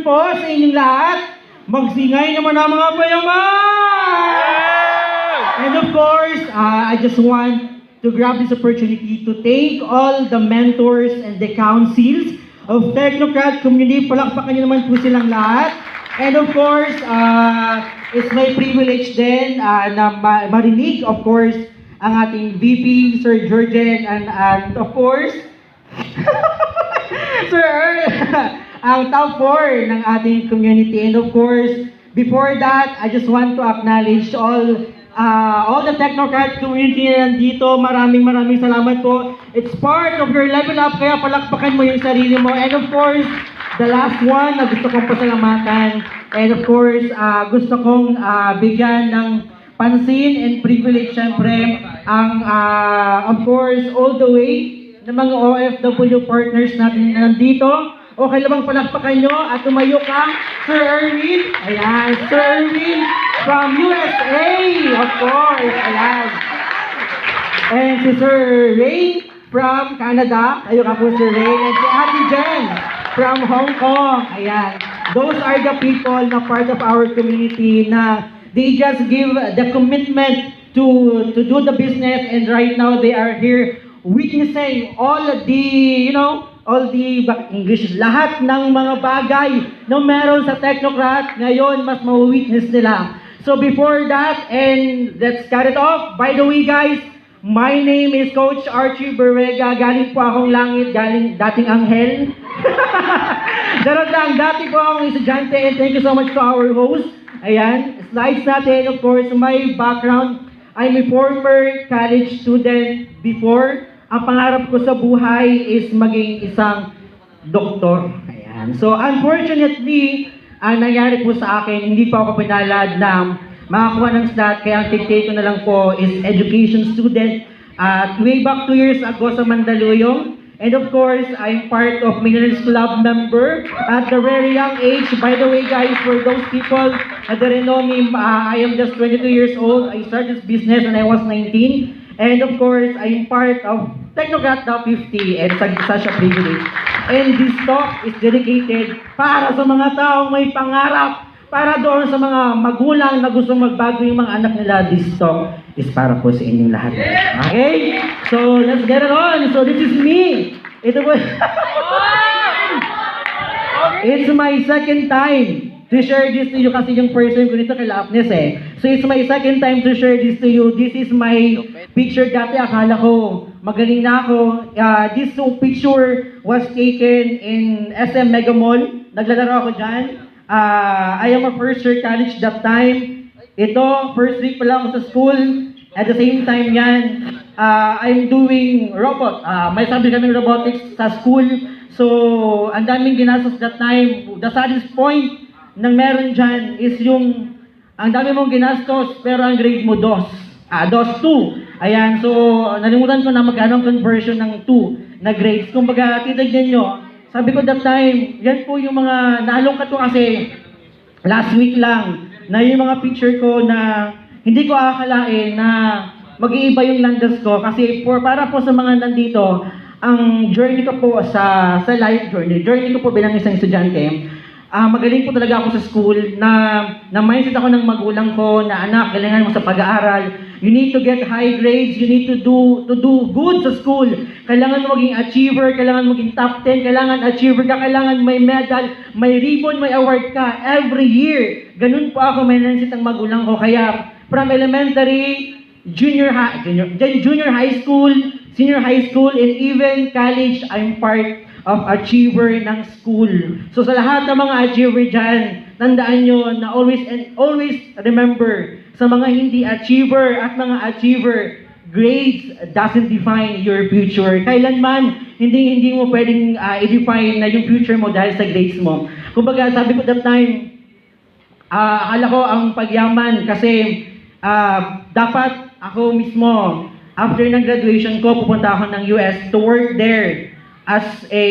naman po sa inyong lahat. Magsingay naman ang mga payaman! And of course, I just want to grab this opportunity to thank all the mentors and the councils of Technocrat community. Palakpakan niyo naman po silang lahat. And of course, it's my privilege din na marinig, of course, ang ating VP, Sir Georgen, and of course, Sir Earl, ang top 4 ng ating community. And of course, before that, I just want to acknowledge all the Technocrat community na nandito. Maraming salamat po. It's part of your level up, kaya palakpakan mo yung sarili mo. And of course, the last one na gusto kong pasalamatan. And of course, gusto kong bigyan ng pansin and privilege, syempre, ang, of course, all the way ng mga OFW partners natin na nandito. Okay lang bang palakpakan nyo at tumayo ka, Sir Erwin? Ayan, Sir Erwin from USA, of course. Ayan. And si Sir Ray from Canada. Tayo ka po, Sir Ray. And si Ate Jen from Hong Kong. Ayan. Those are the people na part of our community na they just give the commitment to do the business, and right now they are here witnessing all the, English, lahat ng mga bagay na meron sa Technocrat, ngayon mas ma-witness nila. So before that, and let's start it off. By the way guys, my name is Coach Archie Berrega. Galing po akong langit, galing dating anghel. Darot lang, dati po akong estudyante, and thank you so much to our host. Ayan, slides natin, of course, my background. I'm a former college student before. Ang pangarap ko sa buhay is maging isang doktor. Ayan. So, unfortunately, ang nangyari po sa akin, hindi pa ako pinalad na makakuha ng slot, kaya ang take ko na lang po is education student. Way back 2 years ago sa Mandaluyong. And of course, I'm part of Millionaires Club member at a very young age. By the way, guys, for those people that didn't know me, I am just 22 years old. I started this business when I was 19. And of course, I'm part of Technocrat Top 50, and such a privilege. And this talk is dedicated para sa mga taong may pangarap, para doon sa mga magulang na gusto magbago yung mga anak nila. This talk is para po sa inyong lahat. Okay? So, let's get it on. So, this is me. Ito po. It's my second time to share this to you kasi yung first time ko nito kay Lapnes eh. So, it's my second time to share this to you. This is my picture. Dati akala ko magaling na ako. This picture was taken in SM Mega Mall. Naglalaro ako dyan. I am a first year college that time. Ito, first week pa lang ako sa school. At the same time yan, I'm doing robot. May sabi kami robotics sa school. So, ang daming ginastos that time. The saddest point nang meron dyan is yung ang dami mong ginastos pero ang grade mo DOS. DOS 2. Ayan, so nalimutan ko na magkano ang conversion ng 2 na grades. Kung baga, titignan nyo, sabi ko that time, yan po yung mga naalungkat ko kasi last week lang na yung mga picture ko na hindi ko akalain na mag-iiba yung landas ko kasi para po sa mga nandito, ang journey ko po sa life journey ko po bilang isang estudyante, magaling po talaga ako sa school na mindset ako ng magulang ko na anak, kailangan mo sa pag-aaral. You need to get high grades, you need to do good sa school. Kailangan mo maging achiever, kailangan mo maging top 10, kailangan achiever ka, kailangan may medal, may ribbon, may award ka every year. Ganun po ako may mindset ng magulang ko. Kaya from elementary, junior high school, senior high school, and even college, I'm part of achiever ng school. So sa lahat ng mga achiever dyan, tandaan nyo na always remember, sa mga hindi achiever at mga achiever, grades doesn't define your future. Kailanman, hindi mo pwedeng i-define na yung future mo dahil sa grades mo. Kumbaga, sabi ko that time, akala ko ang pagyaman kasi dapat ako mismo, after ng graduation ko, pupunta ako ng US to work there as a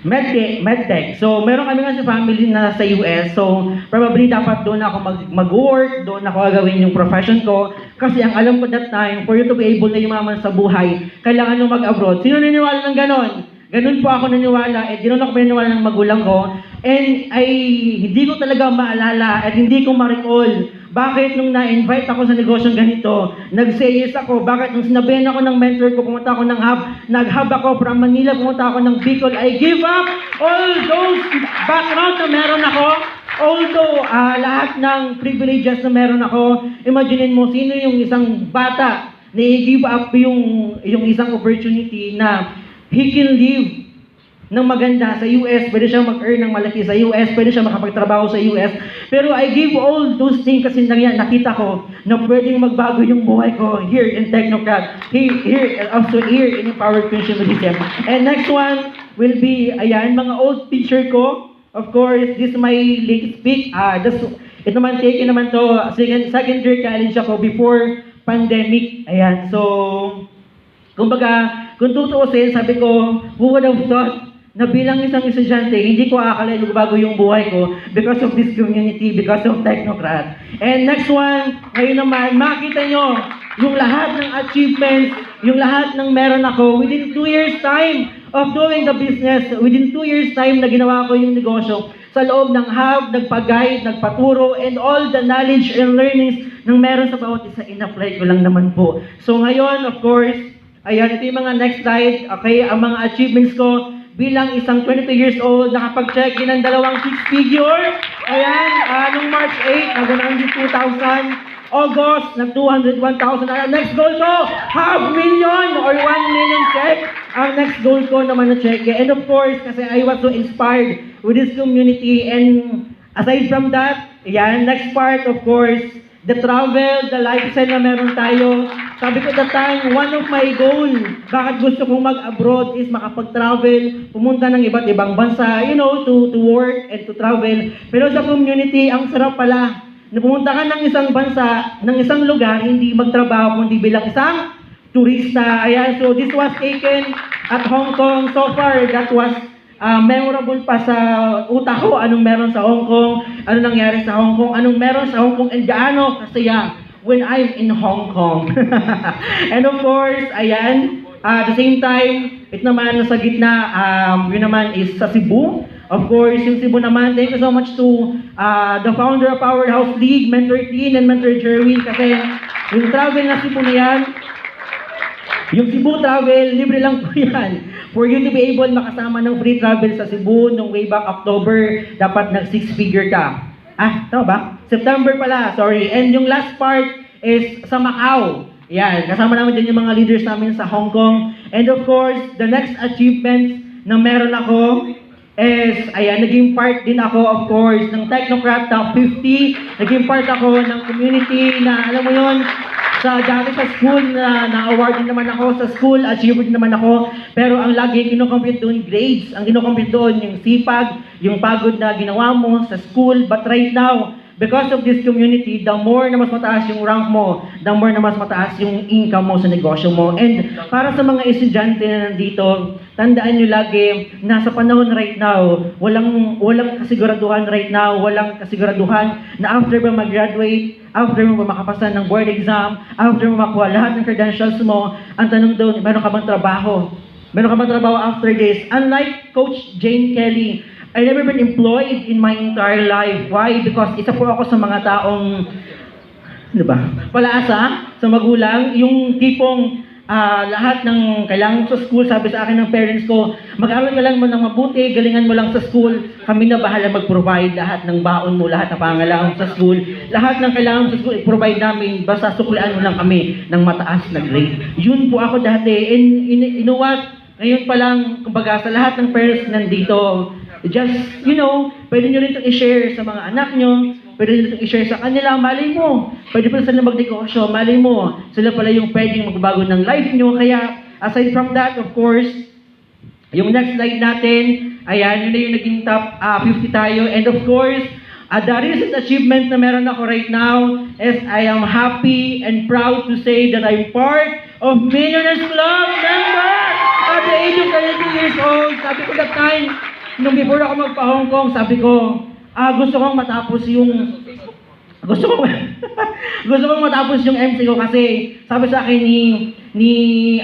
medtech. So, meron kami nga sa family na sa US. So, probably dapat doon ako mag-work, doon ako gagawin yung profession ko. Kasi ang alam ko that time, for you to be able na yumaman sa buhay, kailangan nyo mag-abroad. Sino niniwala ng ganon? Ganun po ako naniwala, ganun ako naniniwala ng magulang ko. And hindi ko talaga maalala at hindi ko ma-recall bakit nung na-invite ako sa negosyong ganito, nag-say yes ako, bakit nung sinabihan ako ng mentor ko, pumunta ako ng hub, nag-hub ako from Manila, pumunta ako ng Bicol, I give up all those background na meron ako. Although, lahat ng privileges na meron ako, imaginein mo, sino yung isang bata na i-give up yung isang opportunity na he can live ng maganda sa US, pwede siya mag-earn ng malaki sa US, pwede siya makapagtrabaho sa US. Pero I give all those things kasi nakita ko na pwedeng magbago yung buhay ko here in Technocrat, also here in Empowered Consumerism. And next one will be, ayan, mga old picture ko. Of course, this is my latest pic. Ito naman, taken naman to, second year college ako before pandemic. Ayan, so, kumbaga, kung tutuusin, sabi ko, who would have thought na bilang isang estudyante, hindi ko akalain bago yung buhay ko because of this community, because of Technocrat. And next one, ngayon naman, makita nyo yung lahat ng achievements, yung lahat ng meron ako within 2 years time of doing the business, within 2 years time na ginawa ko yung negosyo, sa loob ng hub, nagpa-guide, nagpaturo, and all the knowledge and learnings ng meron sa bawat isa, in-apply ko lang naman po. So ngayon, of course, ayan, ito yung mga next slide. Okay, ang mga achievements ko bilang isang 22 years old, nakapag-check in ng 2 figure. Ayan, nung March 8, nag-102,000. August, nag-201,000. Next goal ko, 500,000 or 1 million check. Ang next goal ko naman na check. And of course, kasi I was so inspired with this community. And aside from that, ayan, next part, of course, the travel, the lifestyle na meron tayo. Sabi ko that time, one of my goal, bakit gusto kong mag-abroad is makapag-travel, pumunta ng iba't ibang bansa, to work and to travel. Pero sa community, ang sarap pala, na pumunta ka ng isang bansa, ng isang lugar, hindi magtrabaho, kundi bilang isang turista. Ayan, so this was taken at Hong Kong. So far, that was memorable pa sa utak ko, anong meron sa Hong Kong, ano nangyari sa Hong Kong, anong meron sa Hong Kong, and gaano kasaya when I'm in Hong Kong. And of course, ayan, at the same time, ito naman nasa gitna, yun naman is sa Cebu. Of course, yung Cebu naman, thank you so much to the founder of Powerhouse League, Mentor Teen and Mentor Jerwin, kasi yung travel na Cebu na yan, yung Cebu travel, libre lang po yan. For you to be able makasama ng free travel sa Cebu nung way back October, dapat nag 6-figure ka. Tama ba? September pala, sorry. And yung last part is sa Macau. Yan, kasama namin din yung mga leaders namin sa Hong Kong. And of course, the next achievement na meron ako is, ayan, naging part din ako, of course, ng Technocrat Top 50. Naging part ako ng community na, alam mo yon, dati sa school na-award din naman ako, sa school, achiever din naman ako. Pero ang lagi kinocompute doon, grades. Ang kinocompute doon, yung sipag, yung pagod na ginawa mo sa school. But right now, because of this community, the more na mas mataas yung rank mo, the more na mas mataas yung income mo sa negosyo mo. And para sa mga estudyante na nandito, tandaan nyo lagi, nasa panahon right now, walang kasiguraduhan right now, walang kasiguraduhan na after ba mag-graduate, after mo ba makapasa ng board exam, after mo makuha lahat ng credentials mo, ang tanong doon, meron ka bang trabaho? Meron ka bang trabaho after this? Unlike Coach Jane Kelly, I never been employed in my entire life. Why? Because isa po ako sa mga taong, palaasa sa magulang, yung tipong lahat ng kailangan sa school, sabi sa akin ng parents ko, mag-aral ka lang mo ng mabuti, galingan mo lang sa school, kami na bahala mag-provide lahat ng baon mo, lahat ng pangangailangan sa school, lahat ng kailangan sa school, i-provide namin, basta suklian mo lang kami ng mataas na grade. Yun po ako dati, and you know what, ngayon pa lang, kumbaga, sa lahat ng parents nandito, just, pwede nyo rin itong i-share sa mga anak nyo, pwede nyo itong i-share sa kanila, malay mo, pwede pala sila magnegosyo, malay mo, sila pala yung pwedeng magbago ng life nyo. Kaya, aside from that, of course, yung next slide natin, ayan, yun na yung naging top 50 tayo. And of course, the recent achievement na meron ako right now is I am happy and proud to say that I'm part of Millionaires Club member at the age of 22 years old. Sabi ko that time, nung before ako magpa-Hong Kong, sabi ko, gusto kong matapos yung gusto ko gusto kong matapos yung MC ko kasi sabi sa akin ni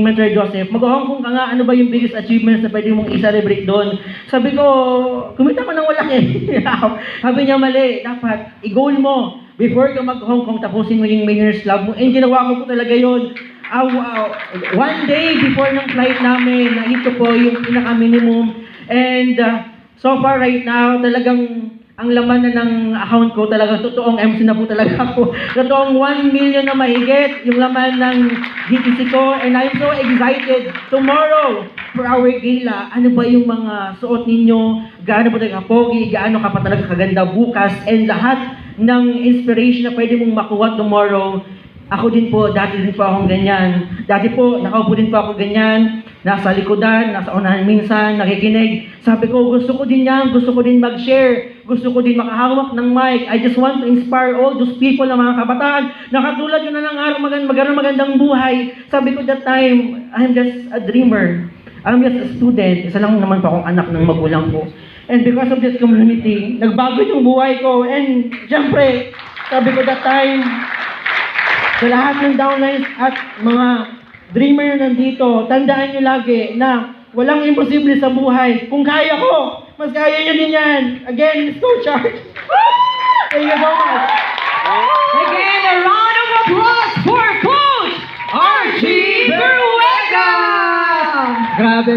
Mentor Joseph, mag-Hong Kong ka nga, ano ba yung biggest achievements na pwede mong i-celebrate doon? Sabi ko, kumita ko ng malaki. Sabi niya, mali, dapat i-goal mo before ka mag-Hong Kong, tapusin mo yung Mayor's Club mo. And ginawa ko po talaga yun. One day before ng flight namin, na ito po yung pinaka-minimum. And so far right now, talagang ang laman na ng account ko, talagang totoong MC na po talaga ako. Totoong 1 million na mahigit yung laman ng GTC ko. And I'm so excited tomorrow for our gala. Ano ba yung mga suot ninyo? Gaano po talaga pogi? Gaano ka pa talaga kaganda bukas? And lahat ng inspiration na pwede mong makuha tomorrow. Ako din po, dati din po akong ganyan. Dati po, nakaupo din po ako ganyan. Nasa likodan, nasa unahan minsan, nakikinig. Sabi ko, gusto ko din yan, gusto ko din mag-share, gusto ko din makahawak ng mic. I just want to inspire all those people na mga kabataan na katulad yun na ng araw magandang buhay. Sabi ko that time, I'm just a dreamer. I'm just a student. Isa lang naman po akong anak ng magulang ko. And because of this community, nagbago yung buhay ko. And syempre, sabi ko that time, sa lahat ng downlines at mga dreamer na nandito, tandaan nyo lagi na walang imposible sa buhay. Kung kaya ko, mas kaya nyo din yan. Again, it's Coach Art. Thank you so much. Again, a round of applause for Coach Archie Berruega! Grabe.